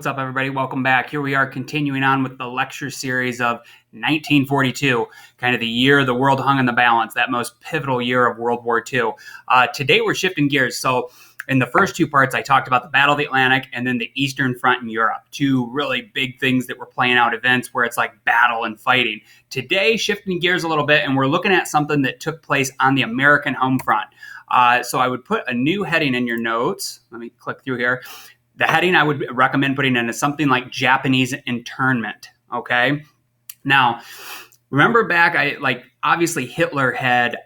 What's up, everybody? Welcome back. Here we are continuing on with the lecture series of 1942, kind of the year the world hung in the balance, that most pivotal year of World War II. Today, we're shifting gears. So in the first two parts, I talked about the Battle of the Atlantic and then the Eastern Front in Europe, two really big things that were playing out, events where it's like battle and fighting. Today, shifting gears a little bit, and we're looking at something that took place on the American home front. So I would put a new heading in your notes. Let me click through here. The heading I would recommend putting in is something like Japanese internment. Okay. Now, remember back, obviously Hitler had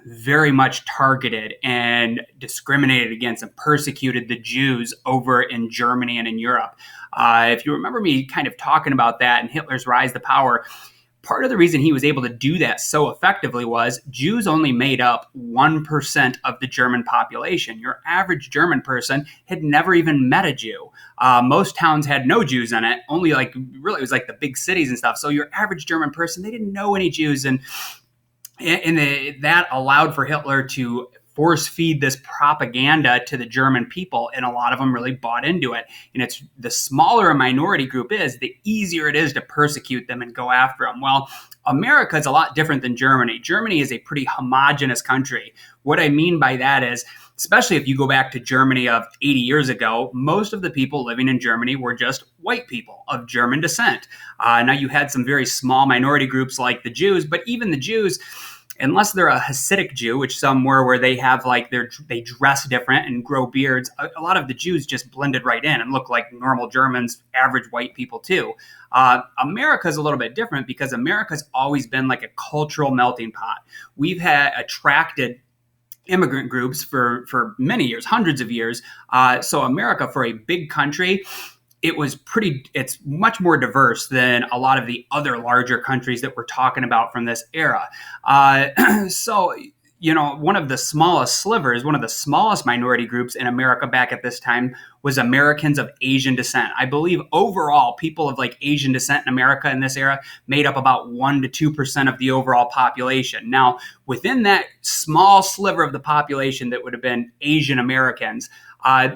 very much targeted and discriminated against and persecuted the Jews over in Germany and in Europe. If you remember me kind of talking about that and Hitler's rise to power, part of the reason he was able to do that so effectively was Jews only made up 1% of the German population. Your average German person had never even met a Jew. Most towns had no Jews in it, only really it was like the big cities and stuff. So your average German person, they didn't know any Jews. And that allowed for Hitler to force feed this propaganda to the German people, and a lot of them really bought into it. And it's the smaller a minority group is, the easier it is to persecute them and go after them. Well, America is a lot different than Germany. Germany is a pretty homogenous country. What I mean by that is, especially if you go back to Germany of 80 years ago, most of the people living in Germany were just white people of German descent. Now you had some very small minority groups like the Jews, but even the Jews, unless they're a Hasidic Jew, which some were, where they have they dress different and grow beards, a lot of the Jews just blended right in and look like normal Germans, average white people too. America's a little bit different because America's always been like a cultural melting pot. We've attracted immigrant groups for many years, hundreds of years. So America, for a big country, it's much more diverse than a lot of the other larger countries that we're talking about from this era. So, one of the smallest slivers, one of the smallest minority groups in America back at this time was Americans of Asian descent. I believe overall people of Asian descent in America in this era made up about 1% to 2% of the overall population. Now, within that small sliver of the population that would have been Asian Americans,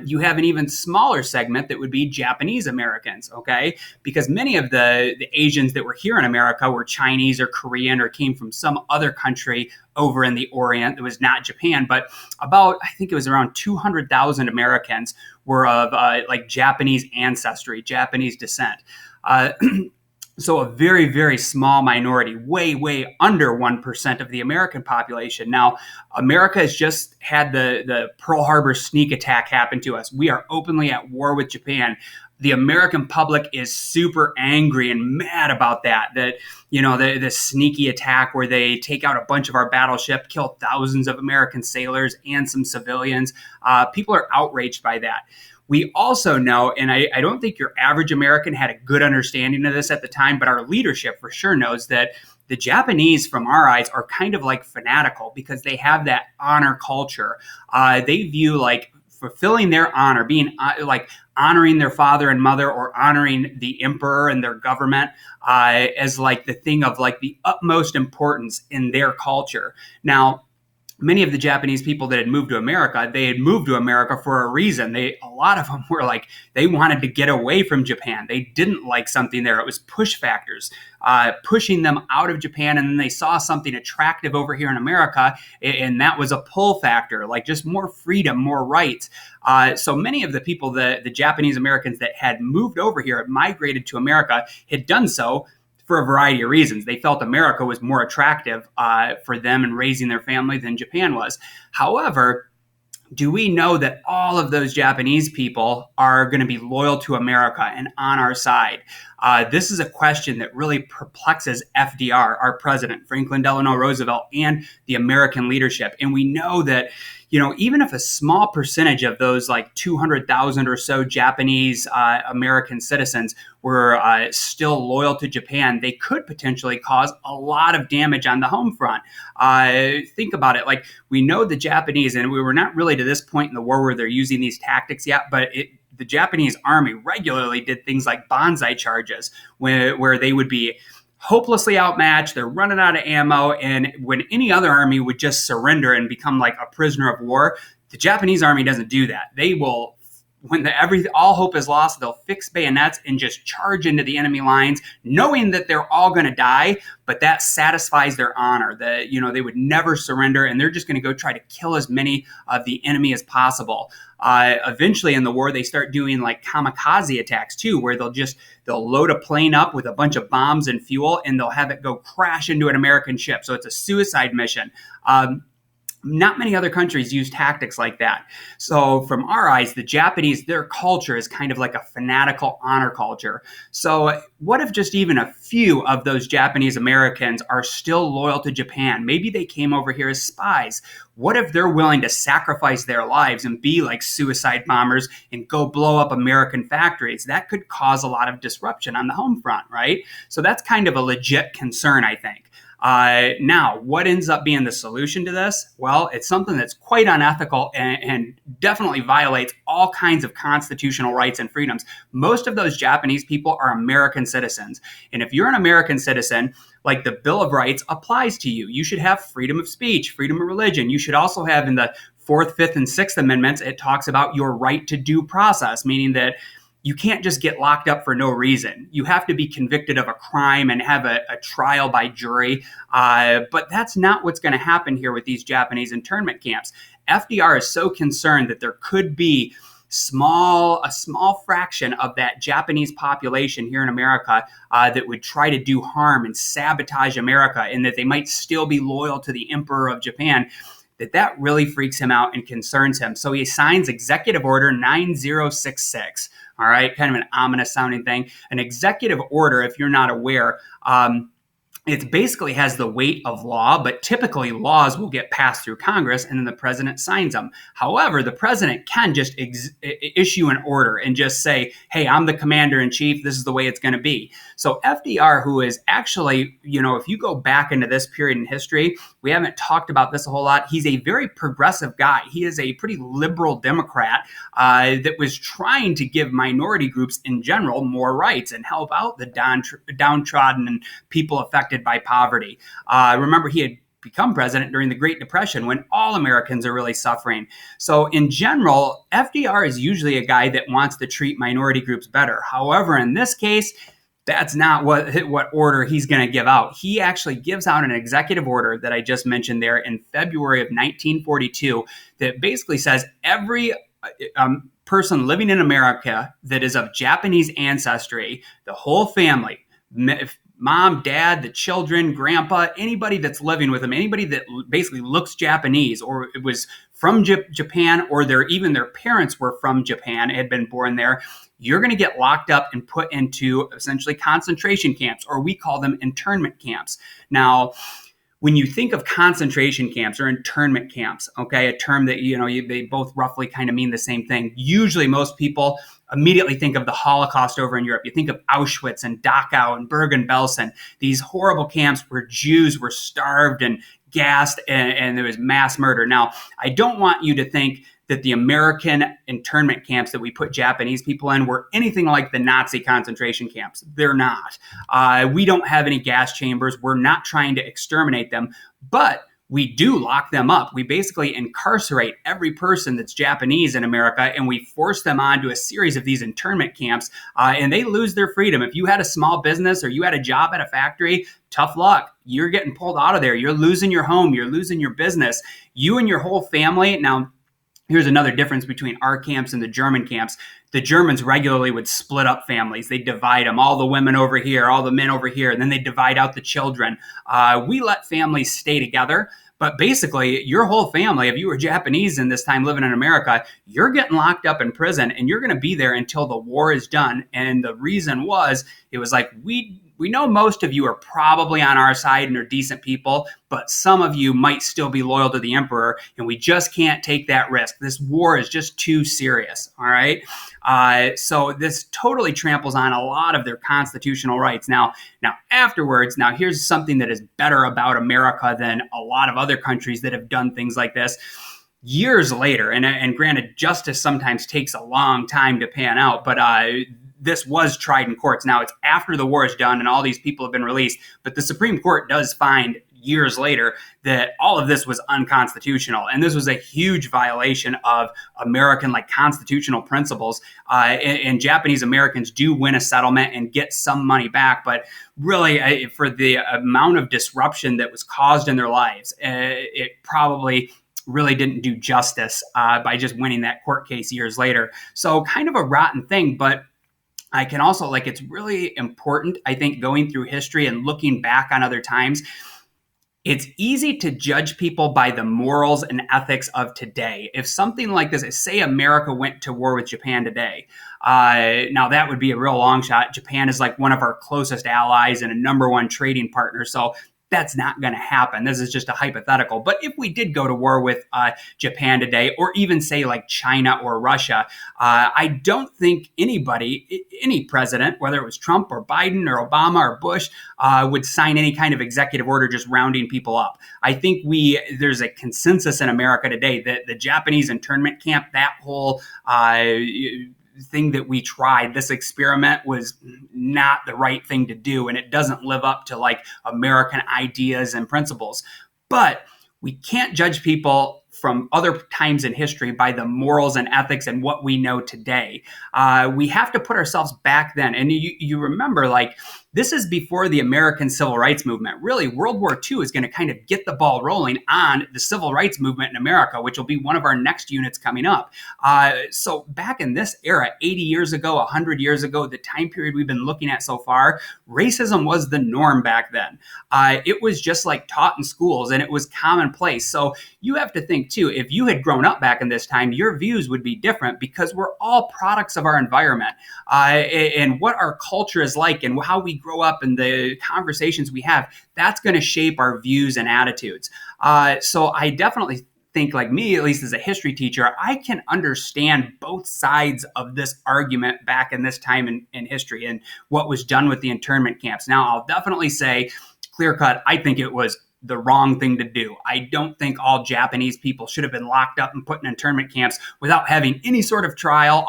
you have an even smaller segment that would be Japanese Americans, okay? Because many of the Asians that were here in America were Chinese or Korean or came from some other country over in the Orient that was not Japan. But I think it was around 200,000 Americans were of Japanese ancestry, Japanese descent. So a very, very small minority, way, way under 1% of the American population. Now, America has just had the Pearl Harbor sneak attack happen to us. We are openly at war with Japan. The American public is super angry and mad about that, the sneaky attack where they take out a bunch of our battleship, kill thousands of American sailors and some civilians. People are outraged by that. We also know, and I don't think your average American had a good understanding of this at the time, but our leadership for sure knows that the Japanese, from our eyes, are kind of fanatical because they have that honor culture. They view fulfilling their honor, being honoring their father and mother or honoring the emperor and their government as the thing of the utmost importance in their culture. Now, many of the Japanese people that had moved to America, they had moved to America for a reason. A lot of them were they wanted to get away from Japan. They didn't like something there. It was push factors, pushing them out of Japan. And then they saw something attractive over here in America. And that was a pull factor, just more freedom, more rights. So many of the people, the Japanese Americans that had moved over here, had migrated to America, had done so for a variety of reasons. They felt America was more attractive for them and raising their family than Japan was. However, do we know that all of those Japanese people are going to be loyal to America and on our side? This is a question that really perplexes FDR, our president, Franklin Delano Roosevelt, and the American leadership. And we know that, even if a small percentage of those 200,000 or so Japanese American citizens were still loyal to Japan, they could potentially cause a lot of damage on the home front. Think about it. We know the Japanese, and we were not really to this point in the war where they're using these tactics yet, but the Japanese army regularly did things like bonsai charges, where they would be hopelessly outmatched. They're running out of ammo. And when any other army would just surrender and become a prisoner of war, the Japanese army doesn't do that. They will when all hope is lost, they'll fix bayonets and just charge into the enemy lines, knowing that they're all going to die, but that satisfies their honor. That they would never surrender, and they're just going to go try to kill as many of the enemy as possible. Eventually in the war, they start doing like kamikaze attacks too, where they'll load a plane up with a bunch of bombs and fuel, and they'll have it go crash into an American ship. So it's a suicide mission. Not many other countries use tactics like that. So from our eyes, the Japanese, their culture is kind of like a fanatical honor culture. So what if just even a few of those Japanese Americans are still loyal to Japan? Maybe they came over here as spies. What if they're willing to sacrifice their lives and be like suicide bombers and go blow up American factories? That could cause a lot of disruption on the home front, right? So that's kind of a legit concern, I think. Now, what ends up being the solution to this? Well, it's something that's quite unethical and definitely violates all kinds of constitutional rights and freedoms. Most of those Japanese people are American citizens. And if you're an American citizen, like the Bill of Rights applies to you. You should have freedom of speech, freedom of religion. You should also have in the 4th, 5th, and 6th Amendments, it talks about your right to due process, meaning that you can't just get locked up for no reason. You have to be convicted of a crime and have a trial by jury. But that's not what's going to happen here with these Japanese internment camps. FDR is so concerned that there could be a small fraction of that Japanese population here in America that would try to do harm and sabotage America, and that they might still be loyal to the Emperor of Japan. That really freaks him out and concerns him. So he signs Executive Order 9066. All right, kind of an ominous sounding thing. An executive order, if you're not aware, it basically has the weight of law, but typically laws will get passed through Congress and then the president signs them. However, the president can just issue an order and just say, hey, I'm the commander in chief. This is the way it's going to be. So FDR, who is actually, if you go back into this period in history, we haven't talked about this a whole lot. He's a very progressive guy. He is a pretty liberal Democrat that was trying to give minority groups in general more rights and help out the downtrodden and people affected by poverty. Remember, he had become president during the Great Depression when all Americans are really suffering. So in general, FDR is usually a guy that wants to treat minority groups better. However, in this case, that's not what order he's going to give out. He actually gives out an executive order that I just mentioned there in February of 1942 that basically says every person living in America that is of Japanese ancestry, the whole family, mom, dad, the children, grandpa, anybody that's living with them, anybody that basically looks Japanese or it was from Japan, or even their parents were from Japan, had been born there, you're going to get locked up and put into essentially concentration camps, or we call them internment camps. Now, when you think of concentration camps or internment camps, okay, a term that, they both roughly kind of mean the same thing. Usually most people immediately think of the Holocaust over in Europe. You think of Auschwitz and Dachau and Bergen-Belsen, these horrible camps where Jews were starved and gassed and there was mass murder. Now, I don't want you to think that the American internment camps that we put Japanese people in were anything like the Nazi concentration camps. They're not. We don't have any gas chambers. We're not trying to exterminate them, but we do lock them up. We basically incarcerate every person that's Japanese in America, and we force them onto a series of these internment camps, and they lose their freedom. If you had a small business or you had a job at a factory, tough luck. You're getting pulled out of there. You're losing your home. You're losing your business. You and your whole family. Now, here's another difference between our camps and the German camps. The Germans regularly would split up families. They divide them, all the women over here, all the men over here, and then they divide out the children. We let families stay together. But basically, your whole family, if you were Japanese in this time living in America, you're getting locked up in prison and you're going to be there until the war is done. And the reason was, it was like, we know most of you are probably on our side and are decent people, but some of you might still be loyal to the emperor, and we just can't take that risk. This war is just too serious, all right? So this totally tramples on a lot of their constitutional rights. Now afterwards, here's something that is better about America than a lot of other countries that have done things like this. Years later, and granted, justice sometimes takes a long time to pan out, but this was tried in courts. Now, it's after the war is done and all these people have been released, but the Supreme Court does find years later that all of this was unconstitutional. And this was a huge violation of American constitutional principles. And Japanese Americans do win a settlement and get some money back. But really, for the amount of disruption that was caused in their lives, it probably really didn't do justice by just winning that court case years later. So kind of a rotten thing, but I can also it's really important, I think, going through history and looking back on other times. It's easy to judge people by the morals and ethics of today. If something like this, say America went to war with Japan today, now that would be a real long shot. Japan is one of our closest allies and a number one trading partner. So that's not going to happen. This is just a hypothetical. But if we did go to war with Japan today, or even say China or Russia, I don't think anybody, any president, whether it was Trump or Biden or Obama or Bush, would sign any kind of executive order just rounding people up. I think there's a consensus in America today that the Japanese internment camp, that whole thing that we tried, this experiment, was not the right thing to do, and it doesn't live up to American ideas and principles. But we can't judge people from other times in history by the morals and ethics and what we know today. We have to put ourselves back then. And you remember, this is before the American Civil Rights Movement. Really, World War II is going to kind of get the ball rolling on the Civil Rights Movement in America, which will be one of our next units coming up. So back in this era, 80 years ago, 100 years ago, the time period we've been looking at so far, racism was the norm back then. It was just taught in schools, and it was commonplace. So you have to think too, if you had grown up back in this time, your views would be different, because we're all products of our environment and what our culture is like and how we grow up and the conversations we have. That's going to shape our views and attitudes. So I definitely think, me, at least as a history teacher, I can understand both sides of this argument back in this time in history and what was done with the internment camps. Now, I'll definitely say, clear cut, I think it was the wrong thing to do. I don't think all Japanese people should have been locked up and put in internment camps without having any sort of trial,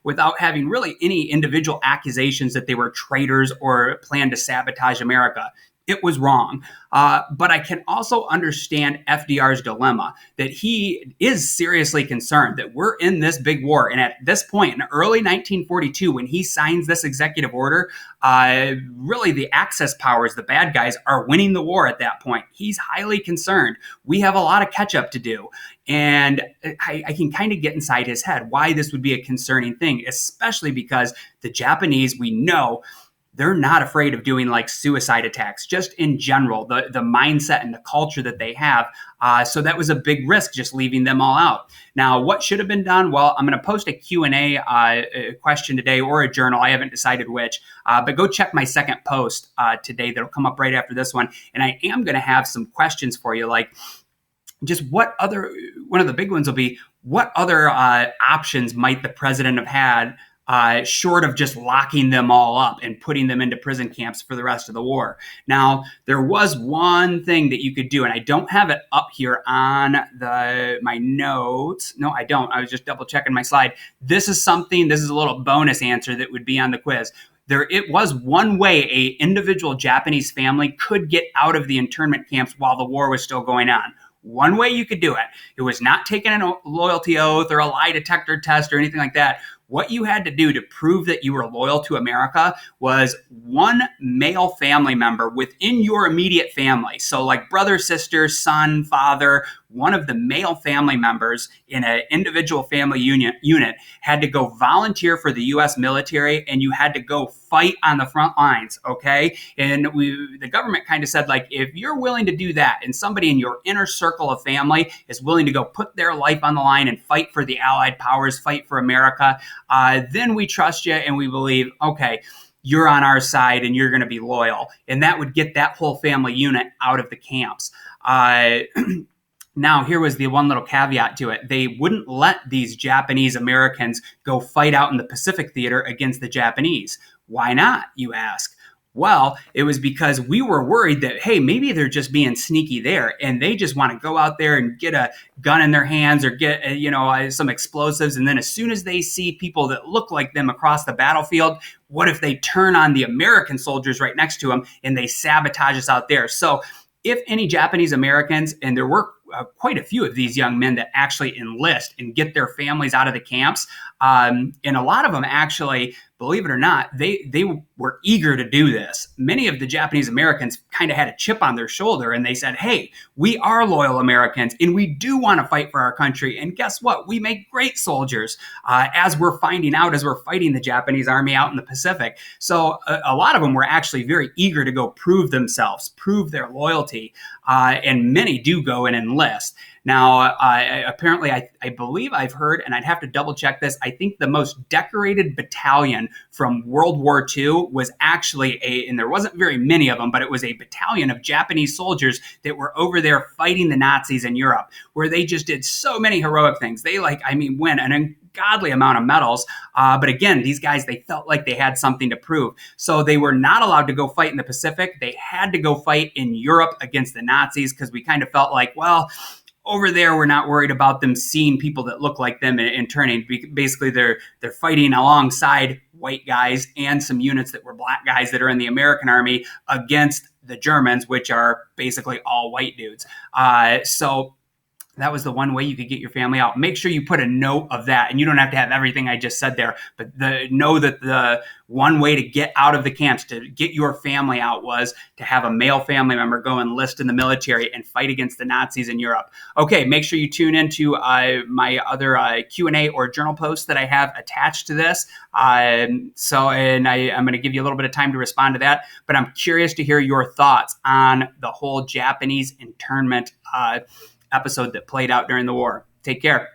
without having really any individual accusations that they were traitors or planned to sabotage America. It was wrong. But I can also understand FDR's dilemma, that he is seriously concerned that we're in this big war. And at this point, in early 1942, when he signs this executive order, really the Axis powers, the bad guys, are winning the war at that point. He's highly concerned. We have a lot of catch up to do. And I can kind of get inside his head why this would be a concerning thing, especially because the Japanese, we know, they're not afraid of doing suicide attacks, just in general, the mindset and the culture that they have. So that was a big risk, just leaving them all out. Now, what should have been done? Well, I'm going to post a Q&A question today, or a journal. I haven't decided which, but go check my second post today. That'll come up right after this one. And I am going to have some questions for you, just one of the big ones will be, what other options might the president have had short of just locking them all up and putting them into prison camps for the rest of the war? Now, there was one thing that you could do, and I don't have it up here on my notes. No, I don't. I was just double checking my slide. This is a little bonus answer that would be on the quiz. It was one way a individual Japanese family could get out of the internment camps while the war was still going on. One way you could do it. It was not taking a loyalty oath or a lie detector test or anything like that. What you had to do to prove that you were loyal to America was one male family member within your immediate family. So brother, sister, son, father, one of the male family members in an individual family unit had to go volunteer for the U.S. military, and you had to go fight on the front lines, okay? And the government kind of said, if you're willing to do that, and somebody in your inner circle of family is willing to go put their life on the line and fight for the Allied powers, fight for America, then we trust you and we believe, okay, you're on our side and you're going to be loyal. And that would get that whole family unit out of the camps. Now, here was the one little caveat to it. They wouldn't let these Japanese Americans go fight out in the Pacific theater against the Japanese. Why not, you ask? Well, it was because we were worried that, hey, maybe they're just being sneaky there and they just want to go out there and get a gun in their hands or get, some explosives. And then as soon as they see people that look like them across the battlefield, what if they turn on the American soldiers right next to them and they sabotage us out there? So if any Japanese Americans, and there were quite a few of these young men that actually enlist and get their families out of the camps, and a lot of them actually, believe it or not, they were eager to do this. Many of the Japanese Americans kind of had a chip on their shoulder, and they said, hey, we are loyal Americans, and we do want to fight for our country. And guess what? We make great soldiers, as we're finding out as we're fighting the Japanese army out in the Pacific. So a lot of them were actually very eager to go prove themselves, prove their loyalty, and many do go and enlist. Now, apparently, I believe I've heard, and I'd have to double check this, I think the most decorated battalion from World War II was actually and there wasn't very many of them, but it was a battalion of Japanese soldiers that were over there fighting the Nazis in Europe, where they just did so many heroic things. They win an ungodly amount of medals. But again, these guys, they felt like they had something to prove. So they were not allowed to go fight in the Pacific. They had to go fight in Europe against the Nazis, because we kind of felt like, well, over there, we're not worried about them seeing people that look like them and turning. Basically, they're fighting alongside white guys and some units that were black guys that are in the American army against the Germans, which are basically all white dudes. So that was the one way you could get your family out. Make sure you put a note of that, and you don't have to have everything I just said there, but know that the one way to get out of the camps, to get your family out, was to have a male family member go enlist in the military and fight against the Nazis in Europe. Okay, make sure you tune into my other Q&A or journal posts that I have attached to this. I'm going to give you a little bit of time to respond to that, but I'm curious to hear your thoughts on the whole Japanese internment episode that played out during the war. Take care.